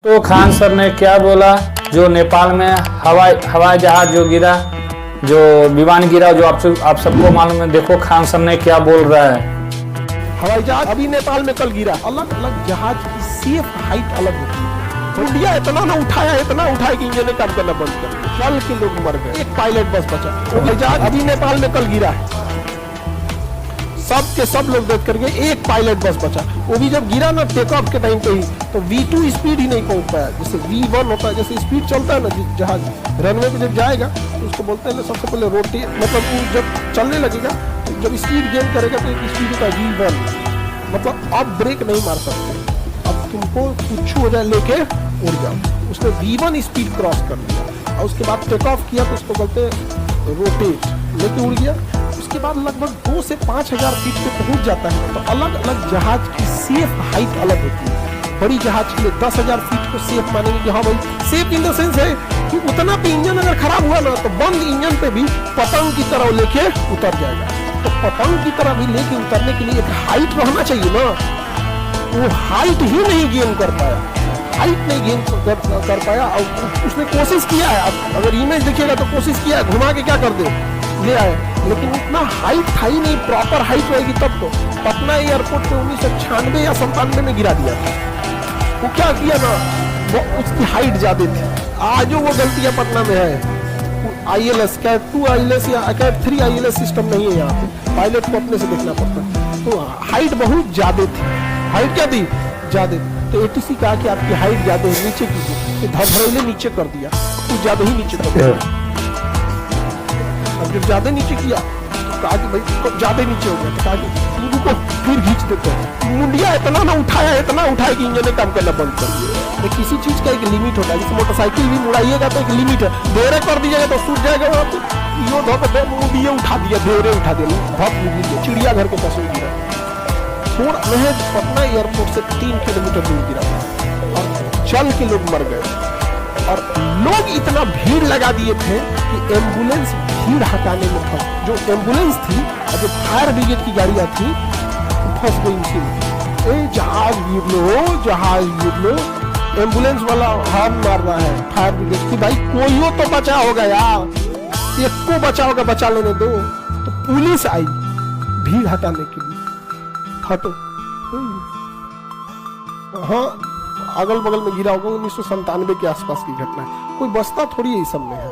तो खान सर ने क्या बोला, जो नेपाल में हवाई जहाज जो गिरा, जो विमान गिरा, जो आप सबको मालूम है। देखो खान सर ने क्या बोल रहा है। हवाई जहाज अभी नेपाल में कल गिरा। अलग अलग जहाज की सेफ हाइट अलग होती है। इंडिया इतना उठाया कि इंजन ने काम करना बंद कर दिया। कल के लोग मर गए, एक पायलट बस बचा। हवाई जहाज अभी नेपाल में कल गिरा है, सब के सब लोग डेथ कर गए, एक पायलट बस बचा। वो भी जब गिरा ना टेक ऑफ के टाइम पे ही, तो V2 स्पीड ही नहीं पहुंच पाया। जैसे V1 होता है, जैसे स्पीड चलता है ना जहाज रनवे पे जब जाएगा तो उसको बोलते हैं ना सबसे पहले रोटेट, मतलब वो जब चलने लगेगा जब स्पीड गेन करेगा तो एक स्पीड होता है V1, मतलब अब ब्रेक नहीं मार सकते। अब तुमको कुछ हो जाए लेके उड़ जाओ। उसने V1 स्पीड क्रॉस कर लिया और उसके बाद टेक ऑफ किया तो उसको बोलते रोटेट, लेके उड़ गया। उसके बाद लगभग 2 से 5,000 फीट पे पहुंच जाता है। तो अलग अलग जहाज की सेफ हाइट अलग होती है। बड़ी जहाज के लिए 10,000 फीट को सेफ मानेंगे कि हाँ भाई सेफ इन द सेंस है कि उतना पे इंजन अगर खराब हुआ ना तो बंद इंजन पे भी पतंग की तरह लेके उतर जाएगा। तो पतंग की तरह भी लेके उतरने के लिए एक हाइट रहना चाहिए ना, वो हाइट ही नहीं गेन कर पाया, हाइट नहीं गेन कर पाया। और उसने कोशिश किया है, अब अगर इमेज देखिएगा तो कोशिश किया है, घुमा के क्या कर दे ले आए, लेकिन उतना हाइट था ही नहीं। प्रॉपर हाइट रहेगी तब तो। पटना एयरपोर्ट पे 1996 या 97 में गिरा दिया था। वो क्या किया ना, वो उसकी हाइट ज्यादा थी। आज वो गलतियां पटना में है। ILS कैट 2 ILS या कैट 3 ILS सिस्टम नहीं है यहाँ पे, पायलट को अपने से देखना पड़ता है। तो हाइट बहुत ज्यादा थी। हाइट क्या थी? ज्यादा। तो ATC कहा कि आपकी हाइट ज्यादा है, नीचे कीजिए। तो धड़धड़ेले नीचे कर दिया, कुछ ज्यादा ही नीचे कर दिया। अब जब ज्यादा नीचे किया तो कहा कि भाई ज्यादा नीचे हो गया, तो कहा कि उनको फिर खींच देते हैं। मुंडिया इतना उठाया कि इंजन ने काम करना बंद कर दिया। तो किसी चीज का एक लिमिट होता है। जैसे मोटरसाइकिल भी उड़ाइएगा तो एक लिमिट है, देरे कर दीजिएगा तो सूट जाएगा। वहाँ पे यो धोखे मुंडिया उठा दिया, देरे उठा दिया, बहुत गिर चिड़ियाघर के पास गिरा। थोड़ा महज पटना एयरपोर्ट से 3 किलोमीटर दूर गिरा और चल के लोग मर गए। और लोग इतना भीड़ लगा दिए थे कि एम्बुलेंस भीड़ हटाने में फंस, जो एम्बुलेंस थी और जो फायर ब्रिगेड की गाड़ियां थी फंस गई उसी में। जहाज गिर लो, एम्बुलेंस वाला हॉर्न मार रहा है फायर ब्रिगेड की, भाई कोई हो तो बचा होगा यार, एक को बचा होगा, बचा लेने दो। तो पुलिस आई भीड़ हटाने के लिए, हटो। हाँ, अगल बगल में गिरा होगा, 1997 के आसपास की घटना है। कोई बसता थोड़ी है इस सब में है।